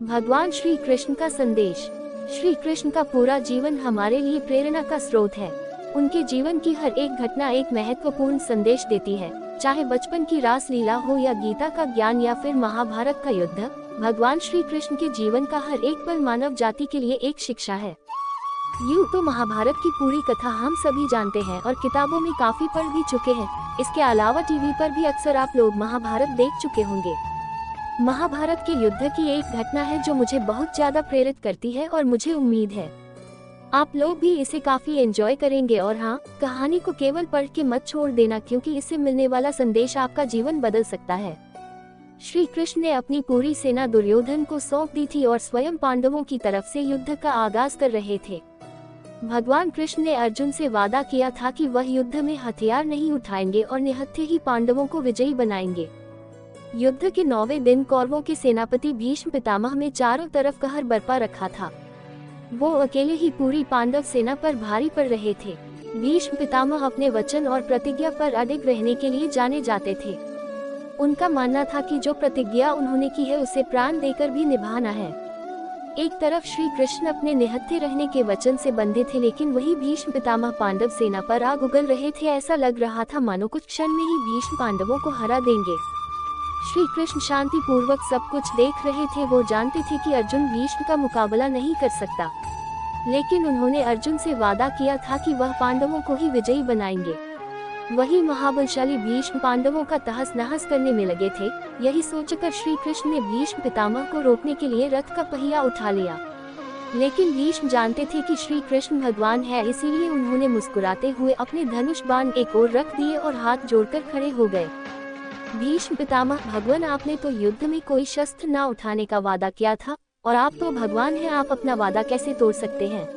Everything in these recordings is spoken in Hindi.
भगवान श्री कृष्ण का संदेश। श्री कृष्ण का पूरा जीवन हमारे लिए प्रेरणा का स्रोत है। उनके जीवन की हर एक घटना एक महत्वपूर्ण संदेश देती है। चाहे बचपन की रास लीला हो या गीता का ज्ञान या फिर महाभारत का युद्ध, भगवान श्री कृष्ण के जीवन का हर एक पल मानव जाति के लिए एक शिक्षा है। यूँ तो महाभारत की पूरी कथा हम सभी जानते हैं और किताबों में काफी पढ़ भी चुके हैं। इसके अलावा टीवी पर भी अक्सर आप लोग महाभारत देख चुके होंगे। महाभारत के युद्ध की एक घटना है जो मुझे बहुत ज्यादा प्रेरित करती है और मुझे उम्मीद है आप लोग भी इसे काफी एंजॉय करेंगे। और हाँ, कहानी को केवल पढ़ के मत छोड़ देना, क्योंकि इससे मिलने वाला संदेश आपका जीवन बदल सकता है। श्री कृष्ण ने अपनी पूरी सेना दुर्योधन को सौंप दी थी और स्वयं पांडवों की तरफ से युद्ध का आगाज कर रहे थे। भगवान कृष्ण ने अर्जुन से वादा किया था कि वह युद्ध में हथियार नहीं उठाएंगे और निहत्थे ही पांडवों को विजयी बनाएंगे। युद्ध के 9वें दिन कौरवों के सेनापति भीष्म पितामह में चारों तरफ कहर बरपा रखा था। वो अकेले ही पूरी पांडव सेना पर भारी पड़ रहे थे। भीष्म पितामह अपने वचन और प्रतिज्ञा पर अडिग रहने के लिए जाने जाते थे। उनका मानना था कि जो प्रतिज्ञा उन्होंने की है उसे प्राण देकर भी निभाना है। एक तरफ श्री कृष्ण अपने निहत्थे रहने के वचन से बंधे थे, लेकिन वही भीष्म पितामह पांडव सेना पर आग उगल रहे थे। ऐसा लग रहा था मानो कुछ क्षण में ही भीष्म पांडवों को हरा देंगे। श्री कृष्ण शांति पूर्वक सब कुछ देख रहे थे। वो जानते थे कि अर्जुन भीष्म का मुकाबला नहीं कर सकता, लेकिन उन्होंने अर्जुन से वादा किया था कि वह पांडवों को ही विजयी बनाएंगे। वही महाबलशाली भीष्म पांडवों का तहस नहस करने में लगे थे। यही सोचकर श्री कृष्ण ने भीष्म पितामह को रोकने के लिए रथ का पहिया उठा लिया, लेकिन भीष्म जानते थे कि श्री कृष्ण भगवान है, इसीलिए उन्होंने मुस्कुराते हुए अपने धनुष बाण एक ओर रख दिए और हाथ जोड़कर खड़े हो गए। भीष्म पितामह, भगवान, आपने तो युद्ध में कोई शस्त्र न उठाने का वादा किया था और आप तो भगवान हैं, आप अपना वादा कैसे तोड़ सकते हैं?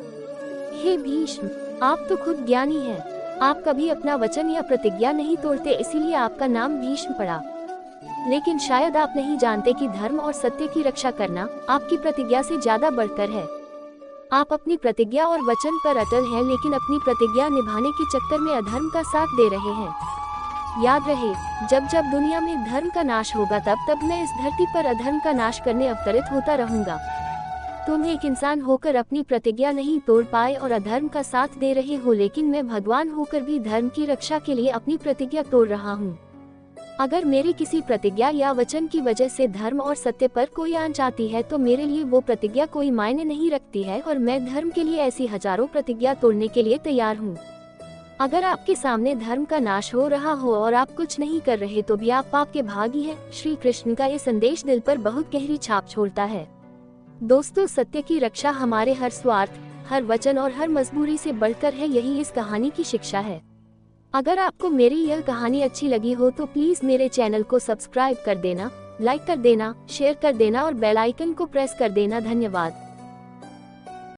हे भीष्म, आप तो खुद ज्ञानी हैं। आप कभी अपना वचन या प्रतिज्ञा नहीं तोड़ते, इसीलिए आपका नाम भीष्म पड़ा। लेकिन शायद आप नहीं जानते कि धर्म और सत्य की रक्षा करना आपकी प्रतिज्ञा से ज्यादा बढ़कर है। आप अपनी प्रतिज्ञा और वचन पर अटल हैं, लेकिन अपनी प्रतिज्ञा निभाने के चक्कर में अधर्म का साथ दे रहे हैं। याद रहे, जब जब दुनिया में धर्म का नाश होगा तब तब मैं इस धरती पर अधर्म का नाश करने अवतरित होता रहूंगा। तुम एक इंसान होकर अपनी प्रतिज्ञा नहीं तोड़ पाए और अधर्म का साथ दे रहे हो, लेकिन मैं भगवान होकर भी धर्म की रक्षा के लिए अपनी प्रतिज्ञा तोड़ रहा हूँ। अगर मेरी किसी प्रतिज्ञा या वचन की वजह से धर्म और सत्य पर कोई आंच आती है तो मेरे लिए वो प्रतिज्ञा कोई मायने नहीं रखती है और मैं धर्म के लिए ऐसी हजारों प्रतिज्ञा तोड़ने के लिए तैयार हूँ। अगर आपके सामने धर्म का नाश हो रहा हो और आप कुछ नहीं कर रहे तो भी आप पाप के भागी हैं। श्री कृष्ण का ये संदेश दिल पर बहुत गहरी छाप छोड़ता है। दोस्तों, सत्य की रक्षा हमारे हर स्वार्थ, हर वचन और हर मजबूरी से बढ़कर है। यही इस कहानी की शिक्षा है। अगर आपको मेरी यह कहानी अच्छी लगी हो तो प्लीज मेरे चैनल को सब्सक्राइब कर देना, लाइक कर देना, शेयर कर देना और बेल आइकन को प्रेस कर देना। धन्यवाद।